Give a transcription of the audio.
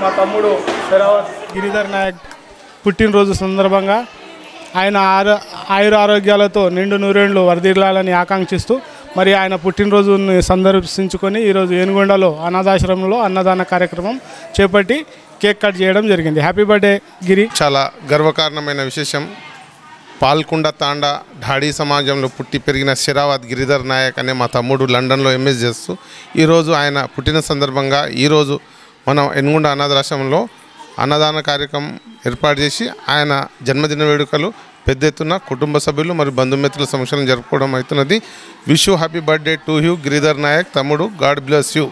మా తమ్ముడు శరావత్ గిరిధర్ నాయక్ పుట్టినరోజు సందర్భంగా ఆయన ఆయుర ఆరోగ్యాలతో నిండు నూరేండ్లు వర్ధిల్లాలని ఆకాంక్షిస్తూ మరి ఆయన పుట్టినరోజుని సందర్శించుకొని ఈరోజు ఏనుగొండలో అనాథాశ్రమంలో అన్నదాన కార్యక్రమం చేపట్టి కేక్ కట్ చేయడం జరిగింది. హ్యాపీ బర్త్డే గిరి. చాలా గర్వకారణమైన విశేషం. పాల్కొండ తాండా ఢాడీ సమాజంలో పుట్టి పెరిగిన శరావత్ గిరిధర్ నాయక్ అనే మా తమ్ముడు లండన్లో ఎంఎస్ చేస్తూ ఈరోజు ఆయన పుట్టిన సందర్భంగా ఈరోజు మనం ఎనుగొండ అనాథాశ్రమంలో అన్నదాన కార్యక్రమం ఏర్పాటు చేసి ఆయన జన్మదిన వేడుకలు పెద్ద ఎత్తున కుటుంబ సభ్యులు మరియు బంధుమిత్రుల సమక్షంలో జరుపుకోవడం అవుతున్నది. Wish you happy birthday to you Giridhar Nayak తమ్ముడు. God bless you.